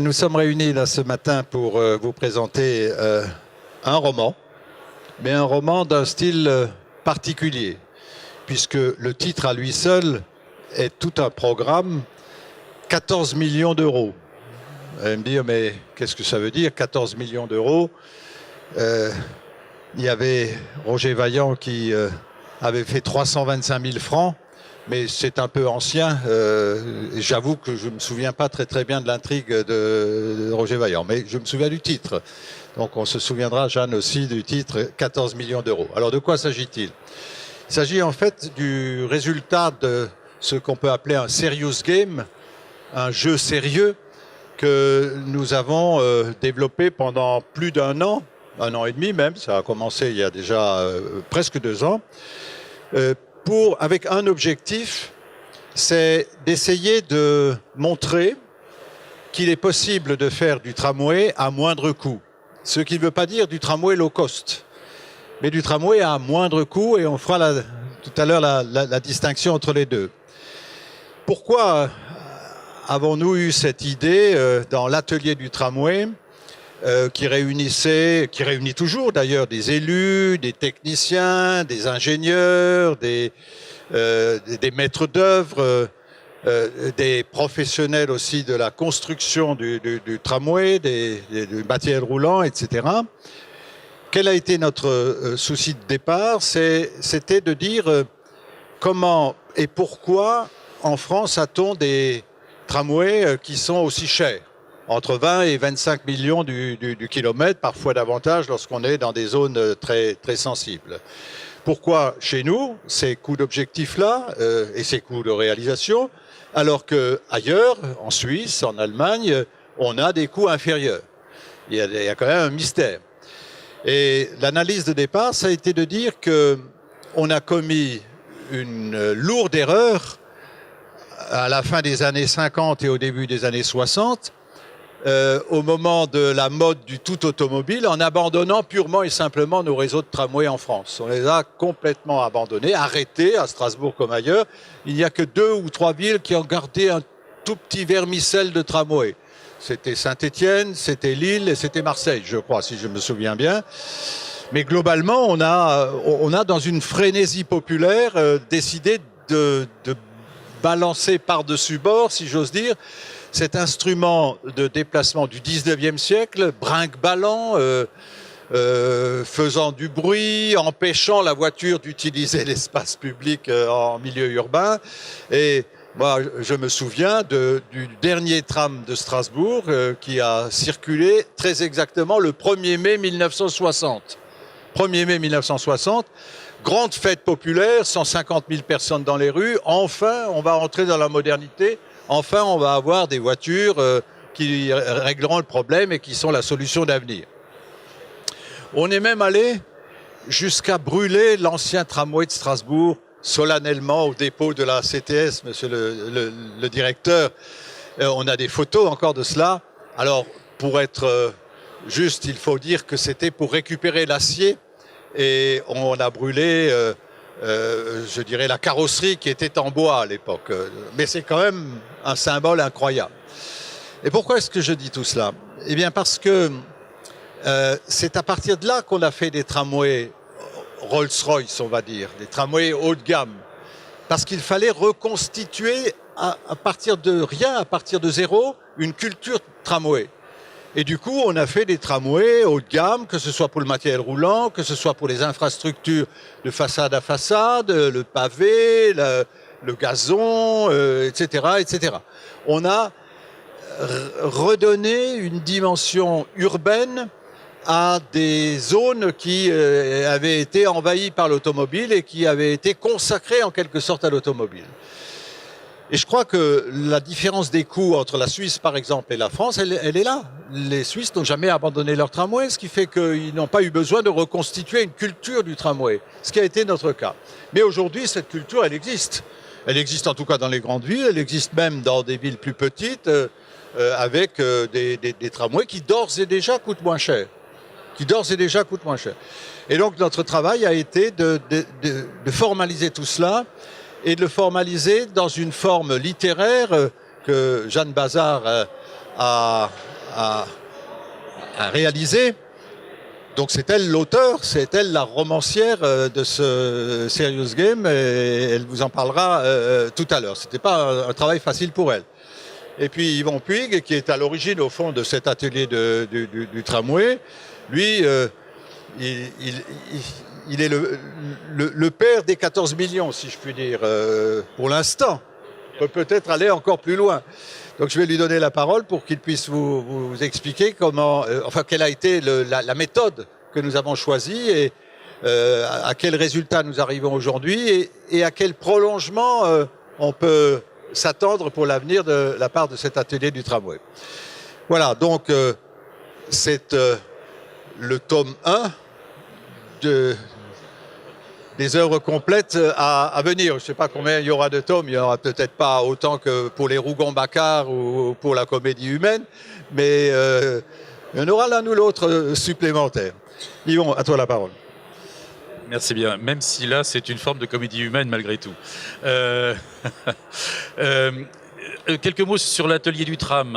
nous sommes réunis là ce matin pour vous présenter un roman, mais un roman d'un style particulier, puisque le titre à lui seul est tout un programme, 14 millions d'euros. Vous allez me dire, mais qu'est-ce que ça veut dire, 14 millions d'euros? Il y avait Roger Vaillant qui avait fait 325 000 francs, mais c'est un peu ancien. J'avoue que je ne me souviens pas très bien de l'intrigue de Roger Vaillant, mais je me souviens du titre. Donc on se souviendra, Jeanne aussi, du titre 14 millions d'euros. Alors de quoi s'agit-il? Il s'agit en fait du résultat de ce qu'on peut appeler un serious game, un jeu sérieux que nous avons développé pendant plus d'un an et demi même, ça a commencé il y a déjà presque 2 ans, avec un objectif, c'est d'essayer de montrer qu'il est possible de faire du tramway à moindre coût. Ce qui ne veut pas dire du tramway low cost, mais du tramway à moindre coût, et on fera tout à l'heure la distinction entre les deux. Pourquoi avons-nous eu cette idée dans l'atelier du tramway qui réunit toujours d'ailleurs des élus, des techniciens, des ingénieurs, des maîtres d'œuvre, des professionnels aussi de la construction du tramway, du matériel roulant, etc. Quel a été notre souci de départ? C'était de dire comment et pourquoi en France a-t-on des tramways qui sont aussi chers, entre 20 et 25 millions du kilomètre, parfois davantage lorsqu'on est dans des zones très sensibles. Pourquoi chez nous, ces coûts d'objectif-là et ces coûts de réalisation, alors qu'ailleurs, en Suisse, en Allemagne, on a des coûts inférieurs? Il y a quand même un mystère. Et l'analyse de départ, ça a été de dire qu'on a commis une lourde erreur à la fin des années 50 et au début des années 60, au moment de la mode du tout automobile, en abandonnant purement et simplement nos réseaux de tramway en France. On les a complètement abandonnés, arrêtés à Strasbourg comme ailleurs. Il n'y a que 2 ou 3 villes qui ont gardé un tout petit vermicelle de tramway. C'était Saint-Étienne, c'était Lille et c'était Marseille, je crois, si je me souviens bien. Mais globalement, on a dans une frénésie populaire décidé de balancer par-dessus bord, si j'ose dire, cet instrument de déplacement du 19e siècle, brinque-ballant, faisant du bruit, empêchant la voiture d'utiliser l'espace public en milieu urbain. Et moi, je me souviens du dernier tram de Strasbourg qui a circulé très exactement le 1er mai 1960. 1er mai 1960, grande fête populaire, 150 000 personnes dans les rues. Enfin, on va entrer dans la modernité. Enfin, on va avoir des voitures qui régleront le problème et qui sont la solution d'avenir. On est même allé jusqu'à brûler l'ancien tramway de Strasbourg solennellement au dépôt de la CTS, monsieur le directeur. On a des photos encore de cela. Alors, pour être juste, il faut dire que c'était pour récupérer l'acier et on a brûlé, je dirais, la carrosserie qui était en bois à l'époque. Mais c'est quand même un symbole incroyable. Et pourquoi est-ce que je dis tout cela? Eh bien parce que c'est à partir de là qu'on a fait des tramways Rolls-Royce, on va dire, des tramways haut de gamme. Parce qu'il fallait reconstituer à partir de rien, à partir de zéro, une culture tramway. Et du coup, on a fait des tramways haut de gamme, que ce soit pour le matériel roulant, que ce soit pour les infrastructures de façade à façade, le pavé, le gazon, etc., etc. On a redonné une dimension urbaine à des zones qui avaient été envahies par l'automobile et qui avaient été consacrées en quelque sorte à l'automobile. Et je crois que la différence des coûts entre la Suisse, par exemple, et la France, elle est là. Les Suisses n'ont jamais abandonné leur tramway, ce qui fait qu'ils n'ont pas eu besoin de reconstituer une culture du tramway, ce qui a été notre cas. Mais aujourd'hui, cette culture, elle existe. Elle existe en tout cas dans les grandes villes, elle existe même dans des villes plus petites, avec des tramways qui d'ores et déjà coûtent moins cher. Et donc notre travail a été de formaliser tout cela, et de le formaliser dans une forme littéraire que Jeanne Bazard a à réaliser. Donc c'est elle l'auteur, c'est elle la romancière de ce Serious Game, et elle vous en parlera tout à l'heure. C'était pas un travail facile pour elle. Et puis Yvon Puig, qui est à l'origine au fond de cet atelier du tramway, lui, il est le père des 14 millions, si je puis dire, pour l'instant. On peut peut-être aller encore plus loin. Donc je vais lui donner la parole pour qu'il puisse vous expliquer comment, quelle a été la méthode que nous avons choisie et à quel résultat nous arrivons aujourd'hui et à quel prolongement on peut s'attendre pour l'avenir de la part de cet atelier du tramway. Voilà, donc c'est le tome 1 des œuvres complètes à venir. Je ne sais pas combien il y aura de tomes, il n'y aura peut-être pas autant que pour les Rougon-Macquart ou pour la comédie humaine, mais il y en aura l'un ou l'autre supplémentaire. Yvon, à toi la parole. Merci bien, même si là c'est une forme de comédie humaine malgré tout. Quelques mots sur l'atelier du tram.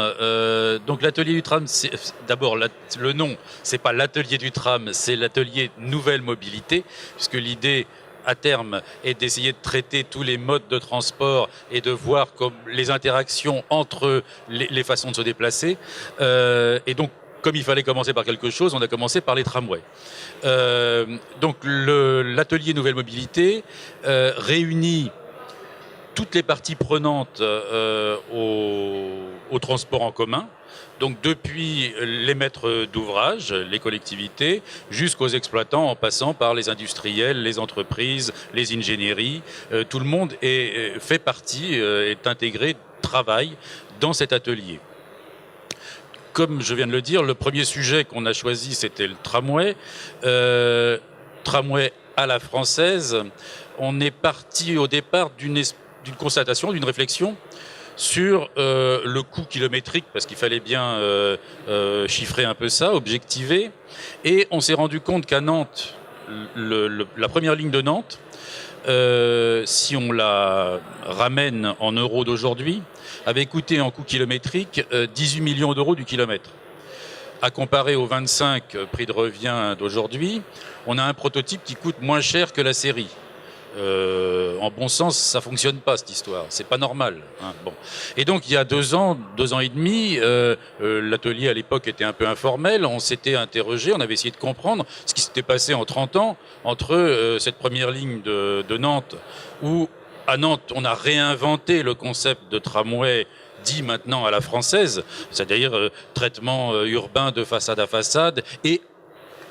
Donc l'atelier du tram, c'est d'abord le nom, c'est pas l'atelier du tram, c'est l'atelier Nouvelle Mobilité, puisque l'idée à terme est d'essayer de traiter tous les modes de transport et de voir comme les interactions entre les façons de se déplacer. Et donc, comme il fallait commencer par quelque chose, on a commencé par les tramways. Donc l'atelier Nouvelle Mobilité réunit toutes les parties prenantes au transport en commun, donc depuis les maîtres d'ouvrage, les collectivités, jusqu'aux exploitants en passant par les industriels, les entreprises, les ingénieries. Tout le monde fait partie, est intégré, travaille dans cet atelier. Comme je viens de le dire, le premier sujet qu'on a choisi, c'était le tramway. Tramway à la française. On est parti au départ d'une constatation, d'une réflexion sur le coût kilométrique, parce qu'il fallait bien chiffrer un peu ça, objectiver. Et on s'est rendu compte qu'à Nantes, la première ligne de Nantes, si on la ramène en euros d'aujourd'hui, avait coûté en coût kilométrique 18 millions d'euros du kilomètre. À comparer aux 25 prix de revient d'aujourd'hui, on a un prototype qui coûte moins cher que la série. En bon sens, ça fonctionne pas cette histoire, c'est pas normal. Hein. Bon. Et donc il y a 2 ans et demi, l'atelier à l'époque était un peu informel, on s'était interrogé, on avait essayé de comprendre ce qui s'était passé en 30 ans entre cette première ligne de Nantes, où à Nantes on a réinventé le concept de tramway dit maintenant à la française, c'est-à-dire traitement urbain de façade à façade, et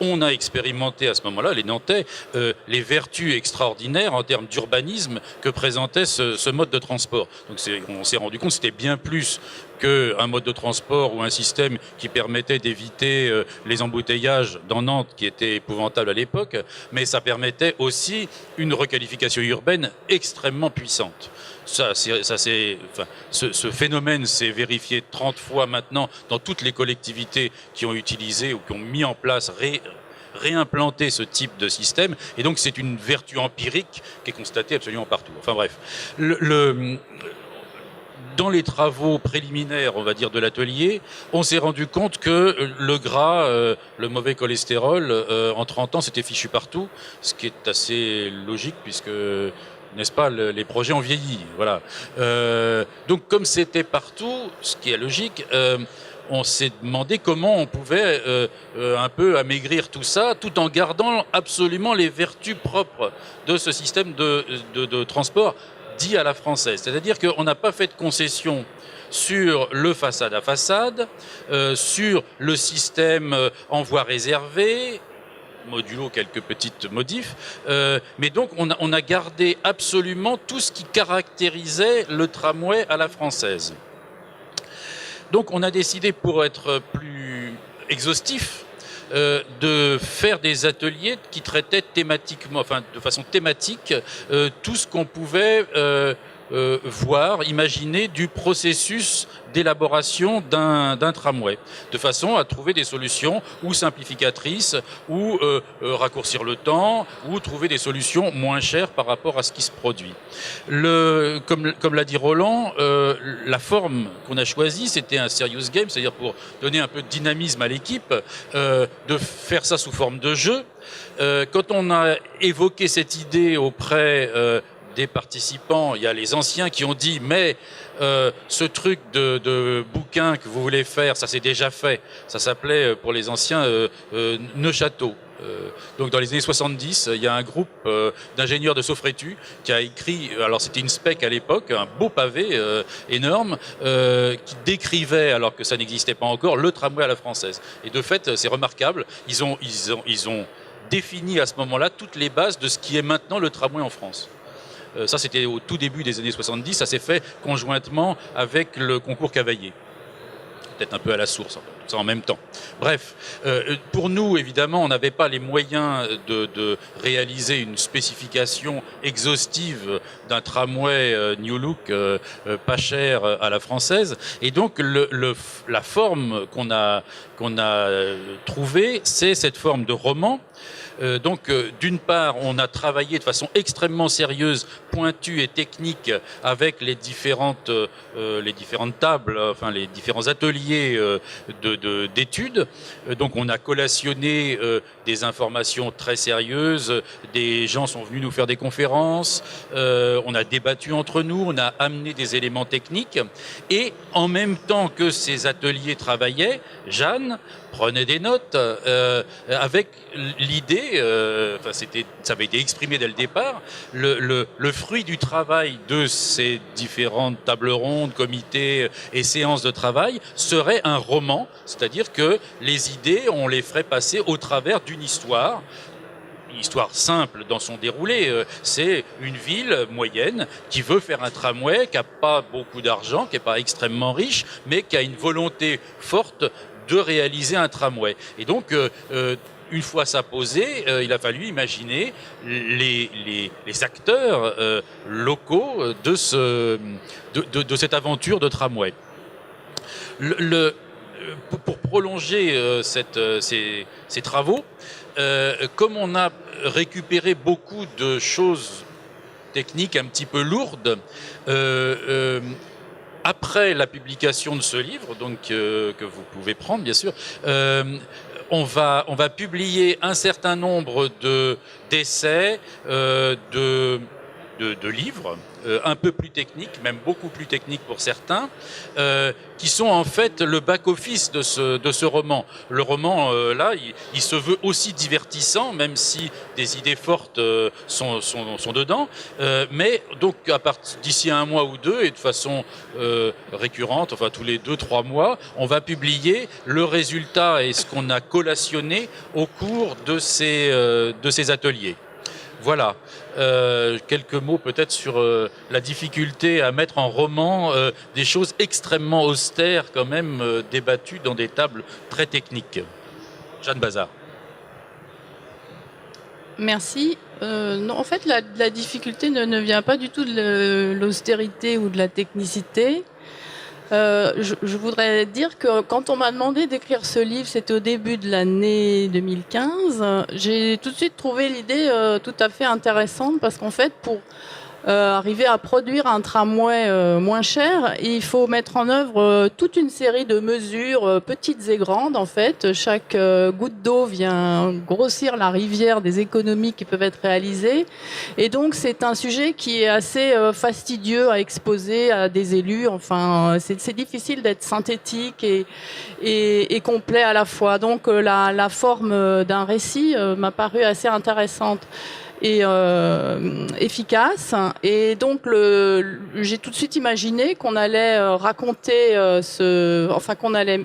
on a expérimenté à ce moment-là, les Nantais, les vertus extraordinaires en termes d'urbanisme que présentait ce mode de transport. Donc on s'est rendu compte que c'était bien plus qu'un mode de transport ou un système qui permettait d'éviter les embouteillages dans Nantes, qui étaient épouvantables à l'époque, mais ça permettait aussi une requalification urbaine extrêmement puissante. Ce phénomène s'est vérifié 30 fois maintenant dans toutes les collectivités qui ont utilisé ou qui ont mis en place, réimplanté ce type de système. Et donc c'est une vertu empirique qui est constatée absolument partout. Enfin bref. Dans les travaux préliminaires, on va dire, de l'atelier, on s'est rendu compte que le gras, le mauvais cholestérol, en 30 ans, c'était fichu partout, ce qui est assez logique puisque, n'est-ce pas, les projets ont vieilli. Voilà. Donc, comme c'était partout, ce qui est logique, on s'est demandé comment on pouvait un peu amaigrir tout ça, tout en gardant absolument les vertus propres de ce système de transport dit à la française. C'est-à-dire qu'on n'a pas fait de concession sur le façade à façade, sur le système en voie réservée, modulo quelques petites modifs, mais donc on a gardé absolument tout ce qui caractérisait le tramway à la française. Donc on a décidé, pour être plus exhaustif, de faire des ateliers qui traitaient thématiquement, enfin de façon thématique, tout ce qu'on pouvait voir, imaginer du processus d'élaboration d'un tramway, de façon à trouver des solutions ou simplificatrices, ou raccourcir le temps, ou trouver des solutions moins chères par rapport à ce qui se produit. Comme l'a dit Roland, la forme qu'on a choisie, c'était un serious game, c'est-à-dire pour donner un peu de dynamisme à l'équipe, de faire ça sous forme de jeu. Quand on a évoqué cette idée auprès des participants, il y a les anciens qui ont dit mais ce truc de bouquin que vous voulez faire, ça c'est déjà fait. Ça s'appelait pour les anciens Neuchâteau. Donc dans les années 70, il y a un groupe d'ingénieurs de Sofretu qui a écrit, alors c'était une spec à l'époque, un beau pavé énorme qui décrivait, alors que ça n'existait pas encore, le tramway à la française. Et de fait, c'est remarquable, ils ont défini à ce moment-là toutes les bases de ce qui est maintenant le tramway en France. Ça, c'était au tout début des années 70. Ça s'est fait conjointement avec le concours Cavaillé. Peut-être un peu à la source, tout ça en même temps. Bref, pour nous, évidemment, on n'avait pas les moyens de réaliser une spécification exhaustive d'un tramway New Look pas cher à la française. Et donc, la forme qu'on a trouvée, c'est cette forme de roman. Donc, d'une part, on a travaillé de façon extrêmement sérieuse, pointue et technique avec les différentes tables, enfin les différents ateliers d'études. Donc, on a collationné des informations très sérieuses. Des gens sont venus nous faire des conférences. On a débattu entre nous. On a amené des éléments techniques. Et en même temps que ces ateliers travaillaient, Jeanne prenait des notes avec l'idée, ça avait été exprimé dès le départ, le fruit du travail de ces différentes tables rondes, comités et séances de travail serait un roman, c'est-à-dire que les idées, on les ferait passer au travers d'une histoire. Une histoire simple dans son déroulé, c'est une ville moyenne qui veut faire un tramway, qui n'a pas beaucoup d'argent, qui n'est pas extrêmement riche, mais qui a une volonté forte de réaliser un tramway. Et donc, une fois ça posé, il a fallu imaginer les acteurs locaux de cette aventure de tramway. Pour prolonger ces travaux, comme on a récupéré beaucoup de choses techniques un petit peu lourdes, après la publication de ce livre, donc que vous pouvez prendre bien sûr, on va publier un certain nombre d'essais, de livres, un peu plus techniques, même beaucoup plus techniques pour certains, qui sont en fait le back-office de ce roman. Le roman, là, il se veut aussi divertissant, même si des idées fortes sont dedans. Mais donc, d'ici un mois ou deux, et de façon récurrente, enfin tous les 2-3 mois, on va publier le résultat et ce qu'on a collationné au cours de ces ateliers. Voilà, quelques mots peut-être sur la difficulté à mettre en roman des choses extrêmement austères quand même débattues dans des tables très techniques. Jeanne Bazard. Merci. Non, en fait, la difficulté ne vient pas du tout de l'austérité ou de la technicité. Je voudrais dire que quand on m'a demandé d'écrire ce livre, c'était au début de l'année 2015, j'ai tout de suite trouvé l'idée tout à fait intéressante parce qu'en fait, pour arriver à produire un tramway moins cher, il faut mettre en œuvre toute une série de mesures, petites et grandes en fait. Chaque goutte d'eau vient grossir la rivière des économies qui peuvent être réalisées. Et donc c'est un sujet qui est assez fastidieux à exposer à des élus. Enfin, c'est difficile d'être synthétique et complet à la fois. Donc la forme d'un récit m'a paru assez intéressante et efficace. Et donc j'ai tout de suite imaginé qu'on allait raconter qu'on allait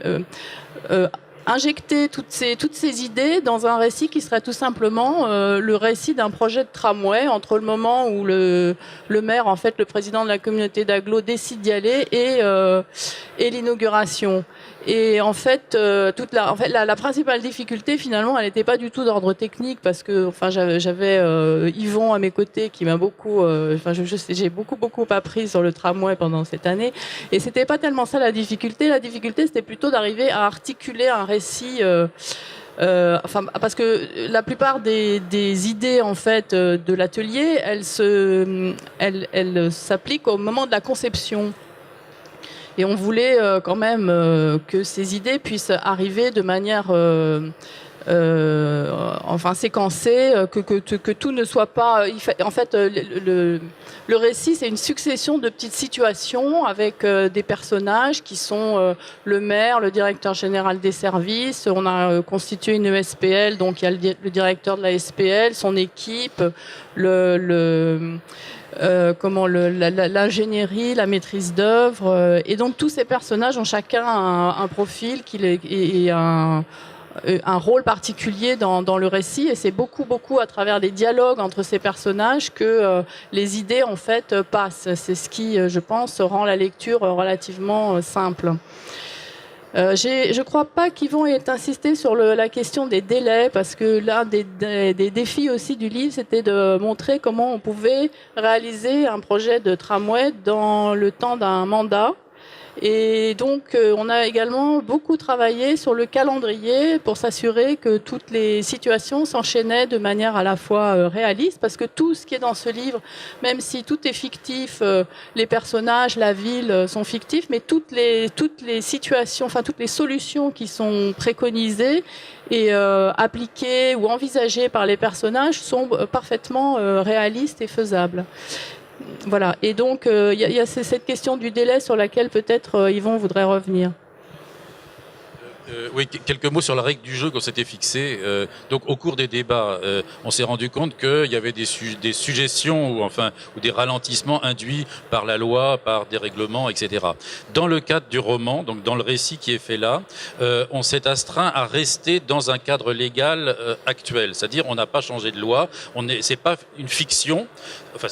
injecter toutes ces idées dans un récit qui serait tout simplement le récit d'un projet de tramway entre le moment où le maire, en fait, le président de la communauté d'agglo décide d'y aller et l'inauguration. Et en fait, la principale difficulté, finalement, elle n'était pas du tout d'ordre technique parce que, enfin, j'avais Yvon à mes côtés qui m'a beaucoup, j'ai beaucoup appris sur le tramway pendant cette année. Et c'était pas tellement ça la difficulté. La difficulté, c'était plutôt d'arriver à articuler un récit. Parce que la plupart des idées en fait de l'atelier, elles s'appliquent au moment de la conception. Et on voulait quand même que ces idées puissent arriver de manière séquencée, que tout ne soit pas... En fait, le récit, c'est une succession de petites situations avec des personnages qui sont le maire, le directeur général des services. On a constitué une ESPL, donc il y a le directeur de la SPL, son équipe, l'ingénierie, la maîtrise d'œuvre, et donc tous ces personnages ont chacun un profil et un rôle particulier dans le récit, et c'est beaucoup à travers les dialogues entre ces personnages que les idées en fait passent. C'est ce qui, je pense, rend la lecture relativement simple. Je ne crois pas qu'Yvon ait insisté sur la question des délais, parce que l'un des défis aussi du livre, c'était de montrer comment on pouvait réaliser un projet de tramway dans le temps d'un mandat. Et donc, on a également beaucoup travaillé sur le calendrier pour s'assurer que toutes les situations s'enchaînaient de manière à la fois réaliste, parce que tout ce qui est dans ce livre, même si tout est fictif, les personnages, la ville sont fictifs, mais toutes les situations, enfin toutes les solutions qui sont préconisées et appliquées ou envisagées par les personnages sont parfaitement réalistes et faisables. Voilà, et donc il y a cette question du délai sur laquelle peut-être Yvon voudrait revenir. Oui, quelques mots sur la règle du jeu qu'on s'était fixée. Donc, au cours des débats, on s'est rendu compte qu'il y avait des suggestions ou des ralentissements induits par la loi, par des règlements, etc. Dans le cadre du roman, donc dans le récit qui est fait là, on s'est astreint à rester dans un cadre légal actuel. C'est-à-dire, on n'a pas changé de loi. C'est pas une fiction. Enfin,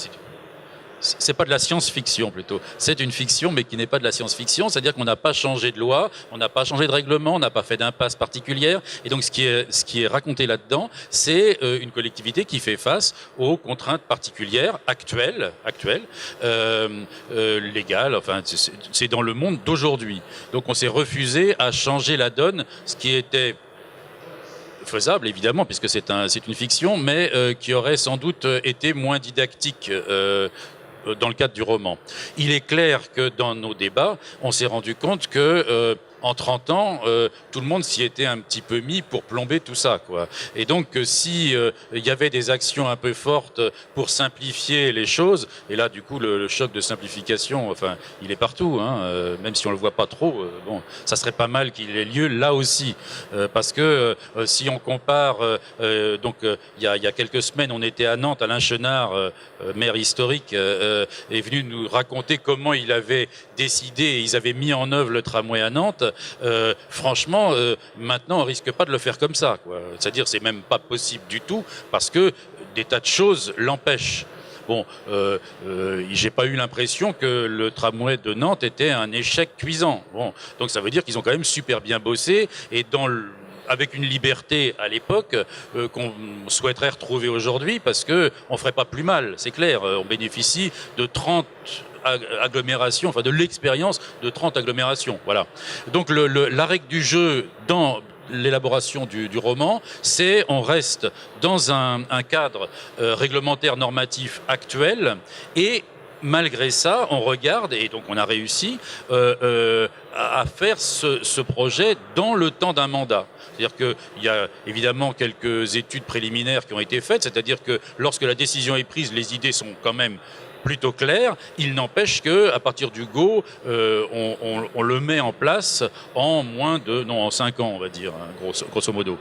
c'est pas de la science-fiction plutôt. C'est une fiction, mais qui n'est pas de la science-fiction. C'est-à-dire qu'on n'a pas changé de loi, on n'a pas changé de règlement, on n'a pas fait d'impasse particulière. Et donc, ce qui est raconté là-dedans, c'est une collectivité qui fait face aux contraintes particulières actuelles, légales. Enfin, c'est dans le monde d'aujourd'hui. Donc, on s'est refusé à changer la donne, ce qui était faisable évidemment puisque c'est une fiction, mais qui aurait sans doute été moins didactique dans le cadre du roman. Il est clair que dans nos débats, on s'est rendu compte que en 30 ans, tout le monde s'y était un petit peu mis pour plomber tout ça, quoi. Et donc, si il y avait des actions un peu fortes pour simplifier les choses, et là, du coup, le choc de simplification, enfin, il est partout, hein, même si on le voit pas trop. Bon, ça serait pas mal qu'il ait lieu là aussi, parce que si on compare, il y a quelques semaines, on était à Nantes, Alain Chenard, maire historique, est venu nous raconter comment il avait décidé et ils avaient mis en œuvre le tramway à Nantes. Franchement, maintenant, on risque pas de le faire comme ça, quoi. C'est-à-dire, c'est même pas possible du tout parce que des tas de choses l'empêchent. Bon, j'ai pas eu l'impression que le tramway de Nantes était un échec cuisant. Bon, donc ça veut dire qu'ils ont quand même super bien bossé et avec une liberté à l'époque qu'on souhaiterait retrouver aujourd'hui parce que on ferait pas plus mal, c'est clair. On bénéficie de 30 agglomérations, enfin de l'expérience de 30 agglomérations. Voilà. Donc la règle du jeu dans l'élaboration du roman, c'est on reste dans un cadre réglementaire normatif actuel et malgré ça, on regarde, et donc on a réussi à faire ce projet dans le temps d'un mandat. C'est-à-dire qu'il y a évidemment quelques études préliminaires qui ont été faites, c'est-à-dire que lorsque la décision est prise, les idées sont quand même plutôt claires. Il n'empêche qu'à partir du go, on le met en place en en 5 ans, on va dire, hein, grosso modo.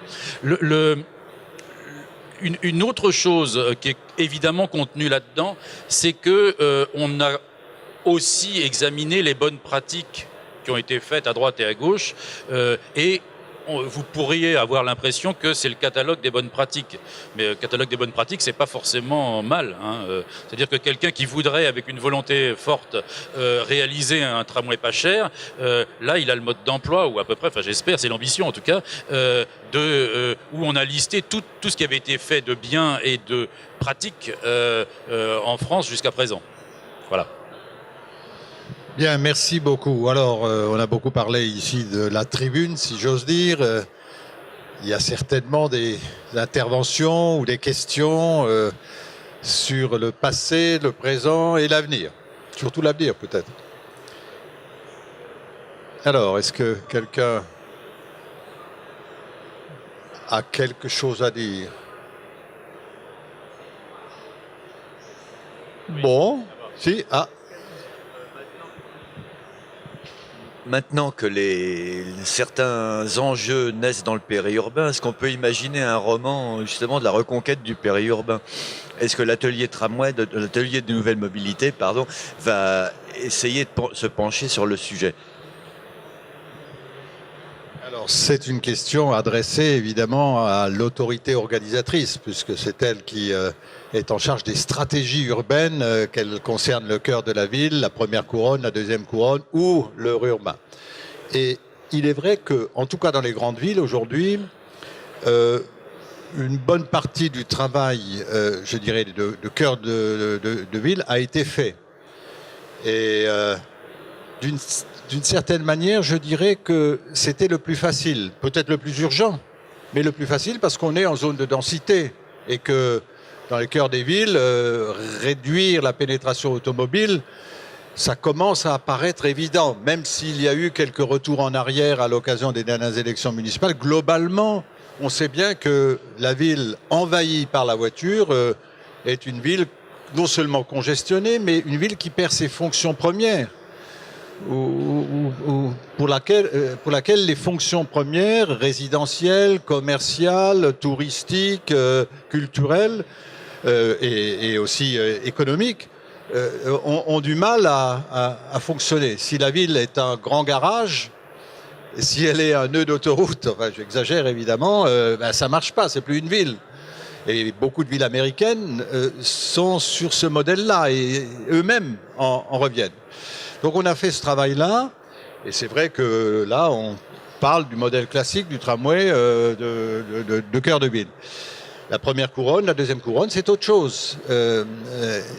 Une autre chose qui est évidemment contenue là-dedans, c'est que on a aussi examiné les bonnes pratiques qui ont été faites à droite et à gauche et vous pourriez avoir l'impression que c'est le catalogue des bonnes pratiques. Mais le catalogue des bonnes pratiques, c'est pas forcément mal, hein. C'est-à-dire que quelqu'un qui voudrait, avec une volonté forte, réaliser un tramway pas cher, là, il a le mode d'emploi, ou à peu près, enfin j'espère, c'est l'ambition en tout cas, où on a listé tout ce qui avait été fait de bien et de pratique en France jusqu'à présent. Voilà. Bien, merci beaucoup. Alors, on a beaucoup parlé ici de la tribune, si j'ose dire. Il y a certainement des interventions ou des questions sur le passé, le présent et l'avenir. Surtout l'avenir, peut-être. Alors, est-ce que quelqu'un a quelque chose à dire? Bon, si, Maintenant que certains enjeux naissent dans le périurbain, est-ce qu'on peut imaginer un roman justement de la reconquête du périurbain? Est-ce que l'atelier tramway, l'atelier de nouvelle mobilité, pardon, va essayer de se pencher sur le sujet? Alors, c'est une question adressée évidemment à l'autorité organisatrice, puisque c'est elle qui est en charge des stratégies urbaines, qu'elles concernent le cœur de la ville, la première couronne, la deuxième couronne ou le urbain. Et il est vrai que, en tout cas dans les grandes villes aujourd'hui, une bonne partie du travail, je dirais, de cœur de ville a été fait. Et d'une certaine manière, je dirais que c'était le plus facile, peut-être le plus urgent, mais le plus facile parce qu'on est en zone de densité et que dans les cœurs des villes, réduire la pénétration automobile, ça commence à apparaître évident, même s'il y a eu quelques retours en arrière à l'occasion des dernières élections municipales. Globalement, on sait bien que la ville envahie par la voiture est une ville non seulement congestionnée, mais une ville qui perd ses fonctions premières. Pour laquelle les fonctions premières, résidentielles, commerciales, touristiques, culturelles et aussi économiques, ont du mal à fonctionner. Si la ville est un grand garage, si elle est un nœud d'autoroute, enfin j'exagère évidemment, ça ne marche pas, c'est plus une ville. Et beaucoup de villes américaines sont sur ce modèle-là et eux-mêmes en reviennent. Donc on a fait ce travail-là, et c'est vrai que là, on parle du modèle classique du tramway de cœur de ville. La première couronne, la deuxième couronne, c'est autre chose.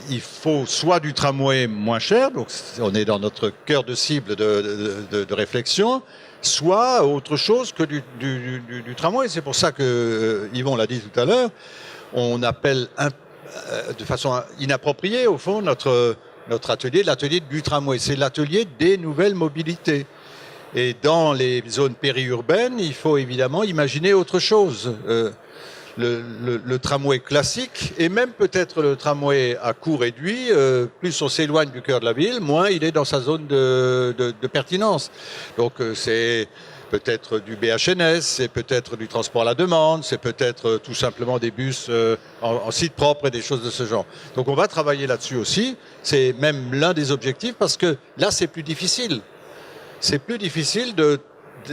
Il faut soit du tramway moins cher, donc on est dans notre cœur de cible de réflexion, soit autre chose que du tramway. C'est pour ça que Yvon l'a dit tout à l'heure, on appelle de façon inappropriée, au fond, notre atelier, l'atelier du tramway. C'est l'atelier des nouvelles mobilités. Et dans les zones périurbaines, il faut évidemment imaginer autre chose. Le tramway classique, et même peut-être le tramway à coût réduit, plus on s'éloigne du cœur de la ville, moins il est dans sa zone de pertinence. Donc c'est peut-être du BHNS, c'est peut-être du transport à la demande, c'est peut-être tout simplement des bus en site propre et des choses de ce genre. Donc on va travailler là-dessus aussi. C'est même l'un des objectifs parce que là c'est plus difficile. C'est plus difficile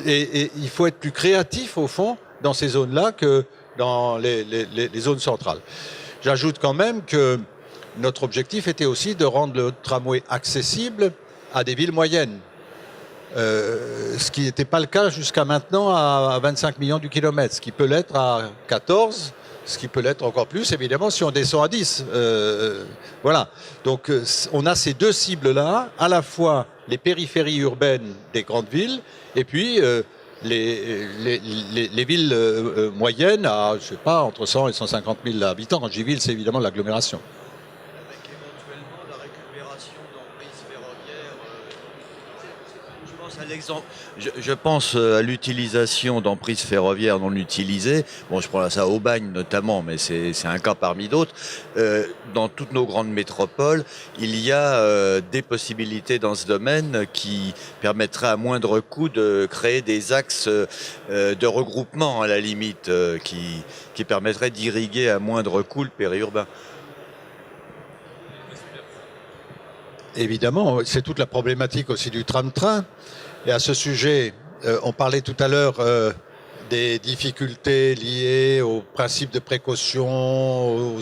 et il faut être plus créatif au fond dans ces zones-là que dans les zones centrales. J'ajoute quand même que notre objectif était aussi de rendre le tramway accessible à des villes moyennes. Ce qui n'était pas le cas jusqu'à maintenant à 25 millions du kilomètre, ce qui peut l'être à 14, ce qui peut l'être encore plus, évidemment, si on descend à 10. Voilà. Donc, on a ces deux cibles-là, à la fois les périphéries urbaines des grandes villes, et puis les villes moyennes à, je sais pas, entre 100 et 150 000 habitants. Quand je dis ville, c'est évidemment l'agglomération. Avec éventuellement la récupération d'emprises ferroviaires. Je pense à l'exemple. Je pense à l'utilisation d'emprises ferroviaires non utilisées. Bon, je prends ça à Aubagne notamment, mais c'est un cas parmi d'autres. Dans toutes nos grandes métropoles, il y a des possibilités dans ce domaine qui permettraient à moindre coût de créer des axes de regroupement à la limite, qui permettraient d'irriguer à moindre coût le périurbain. Évidemment, c'est toute la problématique aussi du tram-train. Et à ce sujet, on parlait tout à l'heure des difficultés liées aux principes de précaution,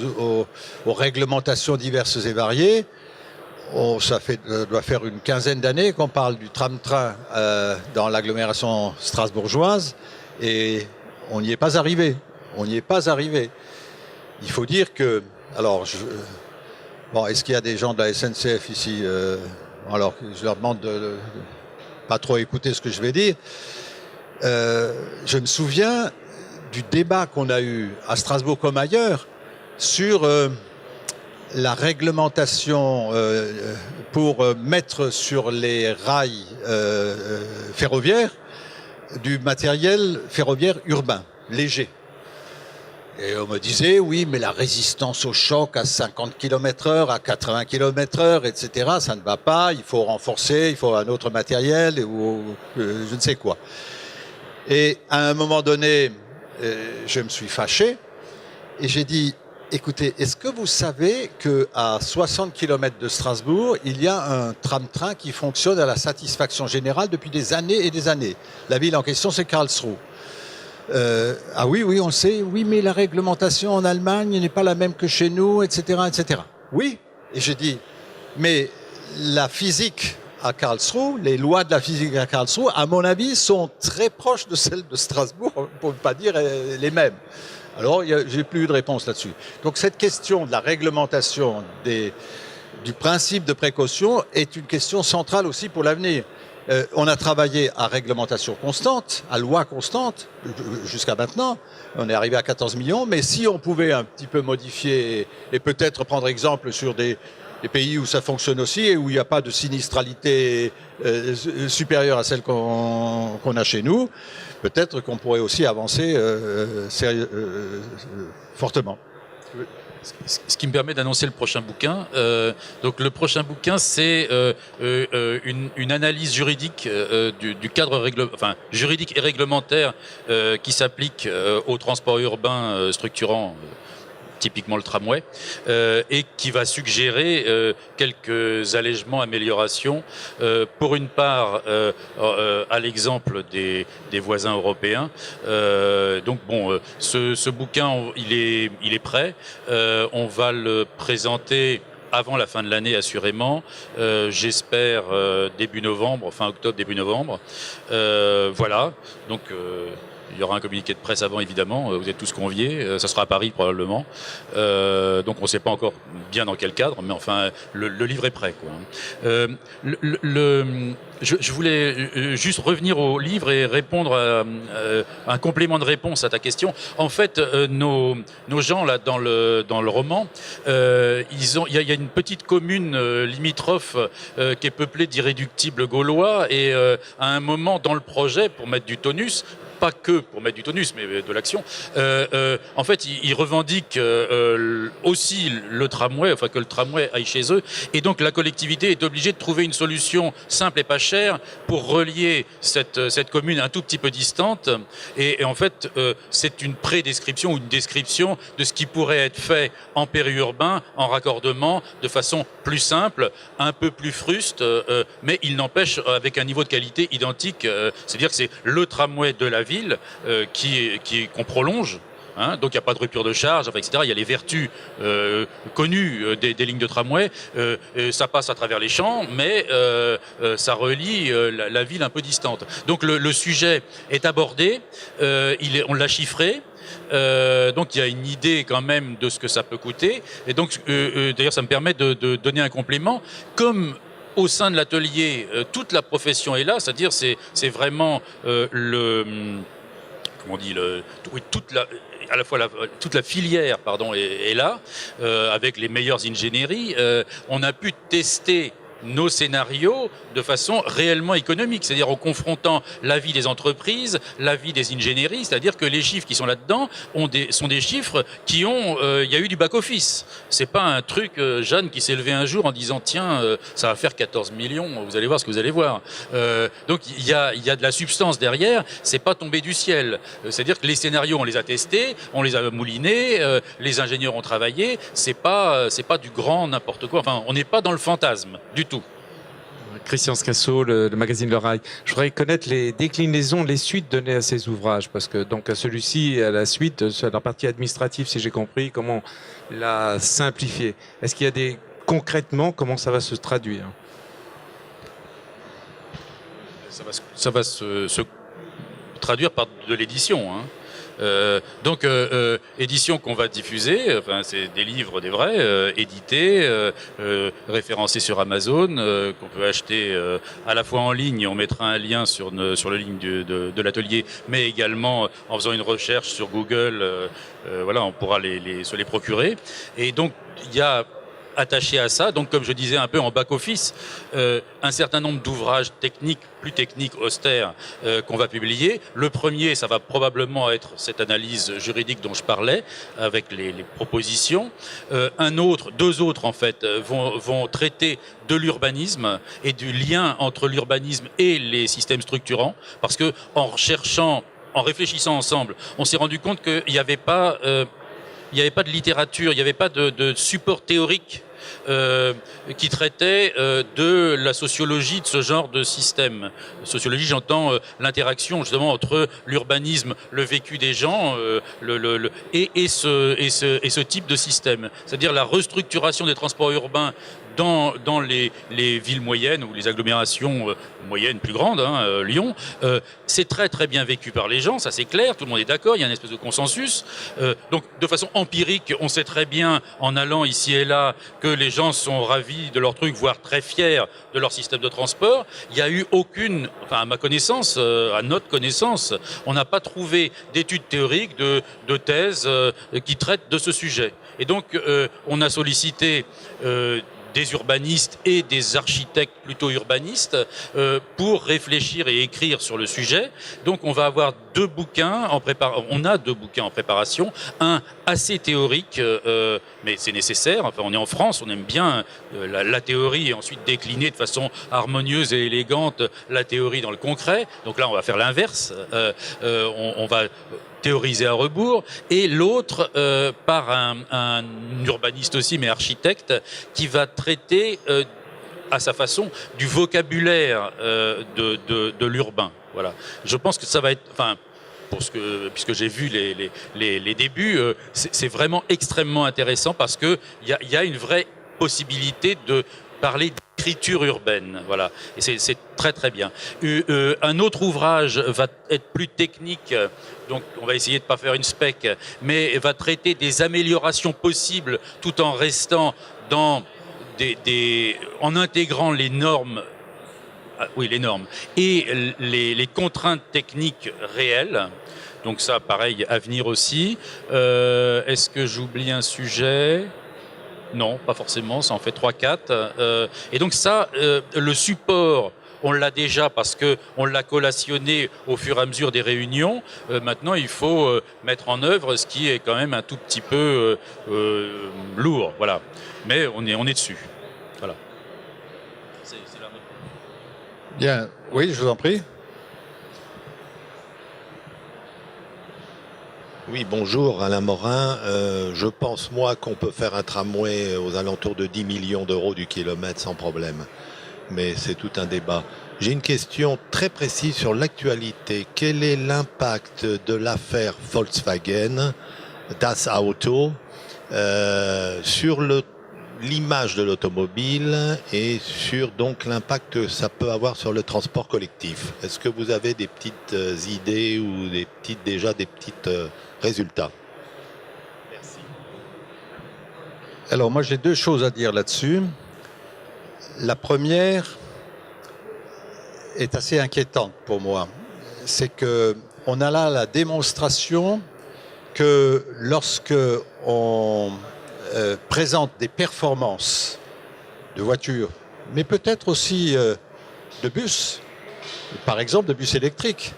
aux réglementations diverses et variées. Ça doit faire une quinzaine d'années qu'on parle du tram-train dans l'agglomération strasbourgeoise et on n'y est pas arrivé. On n'y est pas arrivé. Il faut dire que... Alors, bon, est-ce qu'il y a des gens de la SNCF ici alors, je leur demande de pas trop écouter ce que je vais dire. Je me souviens du débat qu'on a eu à Strasbourg comme ailleurs sur la réglementation pour mettre sur les rails ferroviaires du matériel ferroviaire urbain, léger. Et on me disait, oui, mais la résistance au choc à 50 km/h, à 80 km/h, etc., ça ne va pas, il faut renforcer, il faut un autre matériel, ou je ne sais quoi. Et à un moment donné, je me suis fâché, et j'ai dit, écoutez, est-ce que vous savez qu'à 60 km de Strasbourg, il y a un tram-train qui fonctionne à la satisfaction générale depuis des années et des années? La ville en question, c'est Karlsruhe. Ah oui, on le sait, oui, mais la réglementation en Allemagne n'est pas la même que chez nous, etc., etc. Oui, et j'ai dit, mais la physique à Karlsruhe, les lois de la physique à Karlsruhe, à mon avis, sont très proches de celles de Strasbourg, pour ne pas dire les mêmes. Alors, j'ai plus eu de réponse là-dessus. Donc, cette question de la réglementation du principe de précaution est une question centrale aussi pour l'avenir. On a travaillé à réglementation constante, à loi constante, jusqu'à maintenant. On est arrivé à 14 millions, mais si on pouvait un petit peu modifier et peut-être prendre exemple sur des pays où ça fonctionne aussi et où il n'y a pas de sinistralité supérieure à celle qu'on a chez nous, peut-être qu'on pourrait aussi avancer fortement. Ce qui me permet d'annoncer le prochain bouquin. Donc le prochain bouquin, c'est une analyse juridique du cadre juridique et réglementaire qui s'applique au transport urbain structurant, typiquement le tramway, et qui va suggérer quelques allègements, améliorations, pour une part à l'exemple des voisins européens. Donc bon, ce bouquin, il est prêt. On va le présenter avant la fin de l'année assurément, j'espère début novembre, fin octobre, début novembre. Voilà, donc... il y aura un communiqué de presse avant, évidemment. Vous êtes tous conviés. Ça sera à Paris, probablement. Donc, on ne sait pas encore bien dans quel cadre, mais enfin, le livre est prêt, quoi. Je voulais juste revenir au livre et répondre à un complément de réponse à ta question. En fait, nos gens, là, dans le roman, il y a une petite commune limitrophe qui est peuplée d'irréductibles gaulois. Et à un moment, dans le projet, pour mettre du tonus, pas que pour mettre du tonus, mais de l'action. En fait, ils revendiquent aussi le tramway, enfin que le tramway aille chez eux. Et donc, la collectivité est obligée de trouver une solution simple et pas chère pour relier cette commune un tout petit peu distante. Et en fait, c'est une pré-description ou une description de ce qui pourrait être fait en périurbain, en raccordement, de façon plus simple, un peu plus fruste, mais il n'empêche avec un niveau de qualité identique. C'est-à-dire que c'est le tramway de la ville qu'on prolonge. Hein, donc il n'y a pas de rupture de charge, etc. Il y a les vertus connues des lignes de tramway. Ça passe à travers les champs, mais ça relie la ville un peu distante. Donc le sujet est abordé, on l'a chiffré. Donc il y a une idée quand même de ce que ça peut coûter. Et donc d'ailleurs ça me permet de donner un complément. Comme au sein de l'atelier, toute la profession est là, c'est-à-dire c'est vraiment toute la filière est là, avec les meilleures ingénieries. On a pu tester nos scénarios de façon réellement économique, c'est-à-dire en confrontant la vie des entreprises, la vie des ingénieries, c'est-à-dire que les chiffres qui sont là-dedans sont des chiffres qui ont... il y a eu du back-office. C'est pas un truc, Jeanne, qui s'est levé un jour en disant « Tiens, ça va faire 14 millions, vous allez voir ce que vous allez voir ». Donc il y a de la substance derrière, c'est pas tombé du ciel. C'est-à-dire que les scénarios, on les a testés, on les a moulinés, les ingénieurs ont travaillé, c'est pas du grand n'importe quoi. Enfin, on n'est pas dans le fantasme du tout. Christian Scasso, le magazine Le Rail. Je voudrais connaître les déclinaisons, les suites données à ces ouvrages, parce que donc à celui-ci, à la suite, sur la partie administrative, si j'ai compris, comment la simplifier. Est-ce qu'il y a concrètement, comment ça va se traduire? Ça va se traduire par de l'édition, hein. Donc édition qu'on va diffuser, enfin, c'est des livres, des vrais, édités, référencés sur Amazon, qu'on peut acheter à la fois en ligne, on mettra un lien sur le ligne de l'atelier, mais également en faisant une recherche sur Google, voilà, on pourra se les procurer. Et donc il y a attaché à ça, donc comme je disais un peu en back-office, un certain nombre d'ouvrages techniques, plus techniques, austères, qu'on va publier. Le premier, ça va probablement être cette analyse juridique dont je parlais, avec les propositions. Deux autres en fait, vont traiter de l'urbanisme et du lien entre l'urbanisme et les systèmes structurants, parce que en réfléchissant ensemble, on s'est rendu compte qu'il n'y avait pas... il n'y avait pas de littérature, il n'y avait pas de support théorique qui traitait de la sociologie de ce genre de système. Sociologie, j'entends l'interaction justement entre l'urbanisme, le vécu des gens et ce type de système. C'est-à-dire la restructuration des transports urbains dans les villes moyennes ou les agglomérations moyennes plus grandes, hein, Lyon, c'est très très bien vécu par les gens, ça c'est clair, tout le monde est d'accord, il y a une espèce de consensus. Donc de façon empirique, on sait très bien en allant ici et là que les gens sont ravis de leur truc, voire très fiers de leur système de transport. Il n'y a eu aucune, enfin à ma connaissance, à notre connaissance, on n'a pas trouvé d'études théoriques, de thèses qui traitent de ce sujet. Et donc on a sollicité des urbanistes et des architectes plutôt urbanistes pour réfléchir et écrire sur le sujet. Donc on va avoir deux bouquins en préparation, un assez théorique, mais c'est nécessaire. Enfin, on est en France, on aime bien la théorie et ensuite décliner de façon harmonieuse et élégante la théorie dans le concret. Donc là, on va faire l'inverse. On va théorisé à rebours, et l'autre par un urbaniste aussi, mais architecte, qui va traiter à sa façon du vocabulaire de l'urbain. Voilà. Je pense que ça va être, enfin, puisque j'ai vu les débuts, c'est vraiment extrêmement intéressant parce que il y a une vraie possibilité de parler d'écriture urbaine, voilà, et c'est très très bien. Un autre ouvrage va être plus technique, donc on va essayer de ne pas faire une spec, mais va traiter des améliorations possibles tout en restant dans en intégrant les normes. Oui, les normes et les contraintes techniques réelles. Donc ça, pareil, à venir aussi. Est-ce que j'oublie un sujet ? Non, pas forcément, ça en fait 3-4. Et donc ça, le support, on l'a déjà parce qu'on l'a collationné au fur et à mesure des réunions. Maintenant, il faut mettre en œuvre ce qui est quand même un tout petit peu lourd. Voilà. Mais on est dessus. Voilà. C'est la réponse. Bien, oui, je vous en prie. Oui, bonjour Alain Morin. Je pense moi qu'on peut faire un tramway aux alentours de 10 millions d'euros du kilomètre sans problème. Mais c'est tout un débat. J'ai une question très précise sur l'actualité. Quel est l'impact de l'affaire Volkswagen, Das Auto, sur l'image de l'automobile et sur donc l'impact que ça peut avoir sur le transport collectif? Est-ce que vous avez des petites idées ou des petites résultats? Merci. Alors moi j'ai deux choses à dire là-dessus. La première est assez inquiétante pour moi. C'est que on a là la démonstration que lorsque on présente des performances de voitures, mais peut-être aussi de bus, par exemple de bus électriques,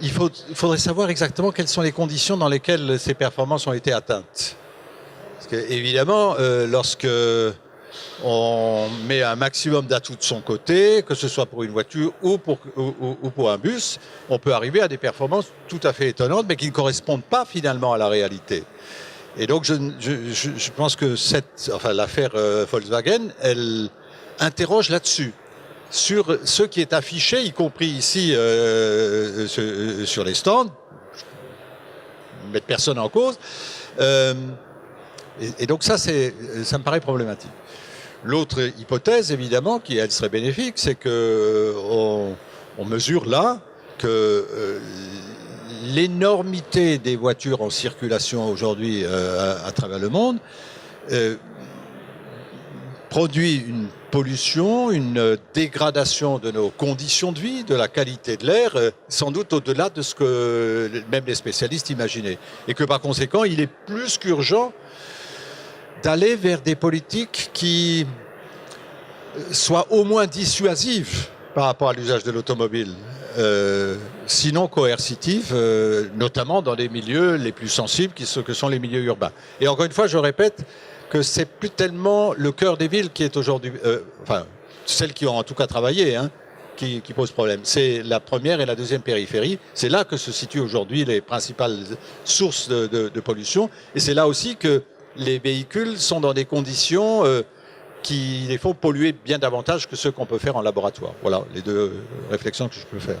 il faudrait savoir exactement quelles sont les conditions dans lesquelles ces performances ont été atteintes. Parce que, évidemment, lorsque on met un maximum d'atouts de son côté, que ce soit pour une voiture ou pour un bus, on peut arriver à des performances tout à fait étonnantes, mais qui ne correspondent pas finalement à la réalité. Et donc je pense que l'affaire Volkswagen, elle interroge là-dessus, sur ce qui est affiché, y compris ici sur les stands, ne mettre personne en cause. Et donc ça me paraît problématique. L'autre hypothèse, évidemment, qui elle serait bénéfique, c'est que on mesure là que l'énormité des voitures en circulation aujourd'hui à travers le monde produit une pollution, une dégradation de nos conditions de vie, de la qualité de l'air, sans doute au-delà de ce que même les spécialistes imaginaient. Et que par conséquent, il est plus qu'urgent d'aller vers des politiques qui soient au moins dissuasives par rapport à l'usage de l'automobile, sinon coercitives, notamment dans les milieux les plus sensibles, que sont les milieux urbains. Et encore une fois, je répète que c'est plus tellement le cœur des villes qui est aujourd'hui, enfin, celles qui ont en tout cas travaillé, hein, qui pose problème. C'est la première et la deuxième périphérie. C'est là que se situent aujourd'hui les principales sources de pollution. Et c'est là aussi que les véhicules sont dans des conditions qui les font polluer bien davantage que ceux qu'on peut faire en laboratoire. Voilà les deux réflexions que je peux faire.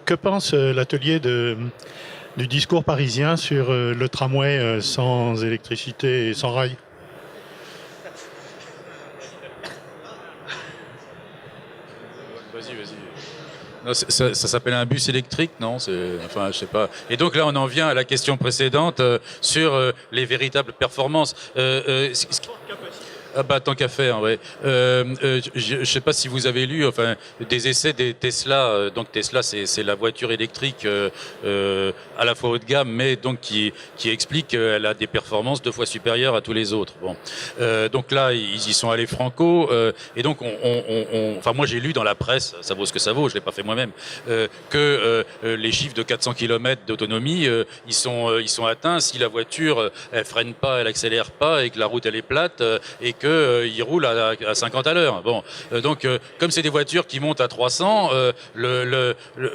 Que pense l'atelier du discours parisien sur le tramway sans électricité et sans rail? Vas-y. Non, ça s'appelle un bus électrique, non? Enfin, je sais pas. Et donc là, on en vient à la question précédente sur les véritables performances. Ah bah tant qu'à faire, ouais. Je sais pas si vous avez lu, enfin, des essais des Tesla. Donc Tesla, c'est la voiture électrique à la fois haut de gamme, mais donc qui explique qu'elle a des performances 2 fois supérieures à tous les autres. Bon, donc là, ils y sont allés franco. Et donc, enfin, moi j'ai lu dans la presse, ça vaut ce que ça vaut, je l'ai pas fait moi-même, que les chiffres de 400 km d'autonomie, ils sont atteints si la voiture elle freine pas, elle accélère pas, et que la route elle est plate, et que il roule à 50 à l'heure. Bon, donc comme c'est des voitures qui montent à 300,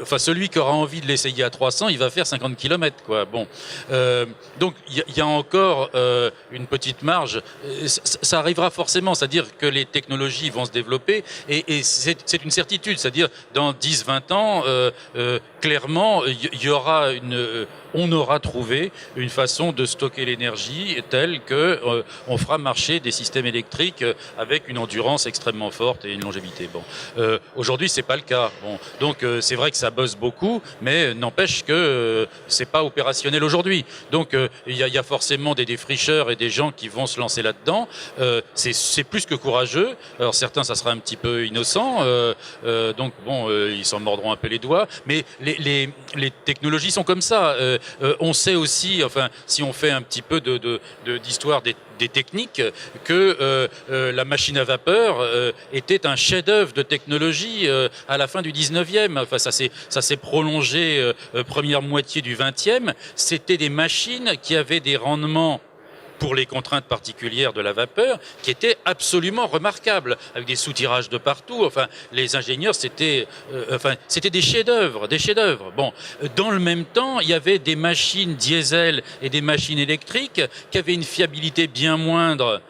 enfin celui qui aura envie de l'essayer à 300, il va faire 50 km, quoi. Bon, donc il y a encore une petite marge. Ça arrivera forcément, c'est-à-dire que les technologies vont se développer, et c'est une certitude, c'est-à-dire dans 10-20 ans, clairement, il y aura on aura trouvé une façon de stocker l'énergie telle que on fera marcher des systèmes électriques avec une endurance extrêmement forte et une longévité. Bon, aujourd'hui c'est pas le cas. Bon, donc c'est vrai que ça bosse beaucoup, mais n'empêche que c'est pas opérationnel aujourd'hui. Donc il y a forcément des défricheurs et des gens qui vont se lancer là-dedans. C'est plus que courageux. Alors certains ça sera un petit peu innocent, donc bon ils s'en mordront un peu les doigts. Mais les technologies sont comme ça. On sait aussi, enfin, si on fait un petit peu d'histoire des techniques, que la machine à vapeur était un chef-d'œuvre de technologie à la fin du 19e. Enfin, ça s'est prolongé première moitié du 20e. C'était des machines qui avaient des rendements pour les contraintes particulières de la vapeur, qui étaient absolument remarquables, avec des soutirages de partout. Enfin, les ingénieurs, c'était des chefs-d'œuvre, Bon, dans le même temps, il y avait des machines diesel et des machines électriques qui avaient une fiabilité bien moindre,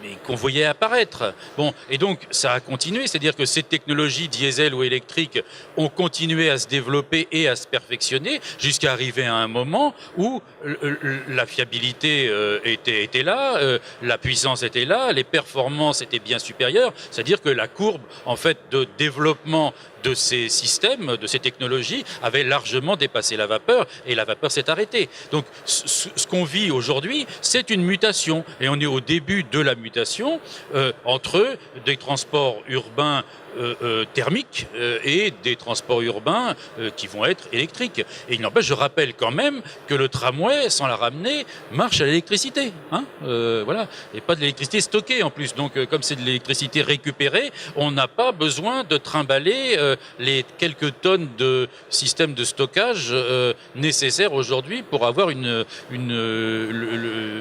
mais qu'on voyait apparaître. Bon, et donc ça a continué, c'est-à-dire que ces technologies diesel ou électriques ont continué à se développer et à se perfectionner jusqu'à arriver à un moment où la fiabilité était là, la puissance était là, les performances étaient bien supérieures, c'est-à-dire que la courbe en fait de développement de ces systèmes, de ces technologies, avait largement dépassé la vapeur, et la vapeur s'est arrêtée. Donc ce qu'on vit aujourd'hui, c'est une mutation, et on est au début de la mutation entre des transports urbains thermiques et des transports urbains qui vont être électriques. Et il n'empêche, je rappelle quand même que le tramway, sans la ramener, marche à l'électricité. Hein, voilà. Et pas de l'électricité stockée en plus. Donc comme c'est de l'électricité récupérée, on n'a pas besoin de trimballer les quelques tonnes de systèmes de stockage nécessaires aujourd'hui pour avoir une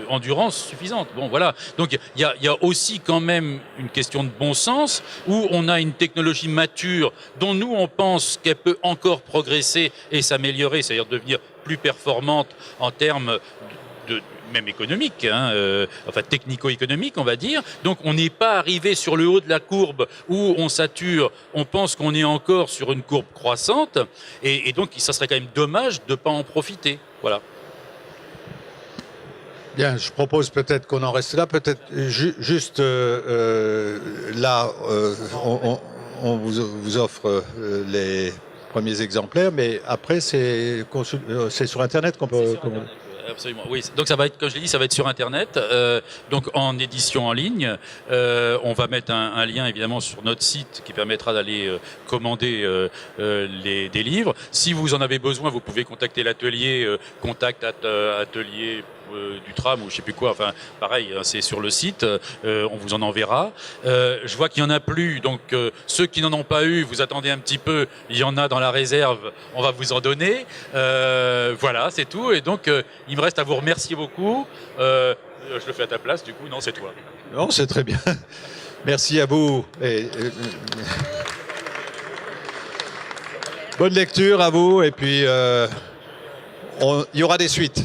endurance suffisante. Bon, voilà. Donc il y a aussi quand même une question de bon sens, où on a une technologie mature dont nous on pense qu'elle peut encore progresser et s'améliorer, c'est-à-dire devenir plus performante en termes même économique, hein, enfin technico-économique, on va dire. Donc on n'est pas arrivé sur le haut de la courbe où on sature, on pense qu'on est encore sur une courbe croissante, et donc ça serait quand même dommage de ne pas en profiter. Voilà. Bien, je propose peut-être qu'on en reste là. Peut-être juste là, on vous offre les premiers exemplaires, mais après, c'est sur Internet qu'on peut... Absolument, oui. Donc ça va être, comme je l'ai dit, ça va être sur Internet, donc en édition en ligne. On va mettre un lien évidemment sur notre site qui permettra d'aller commander des livres. Si vous en avez besoin, vous pouvez contacter l'atelier, atelier du tram ou je sais plus quoi, enfin pareil, hein, c'est sur le site, on vous en enverra. Je vois qu'il y en a plus, donc ceux qui n'en ont pas eu, vous attendez un petit peu, il y en a dans la réserve, on va vous en donner. Voilà, c'est tout, et donc il me reste à vous remercier beaucoup. Je le fais à ta place, du coup, non, c'est toi. Non, c'est très bien. Merci à vous. Bonne lecture à vous, et puis il y aura des suites.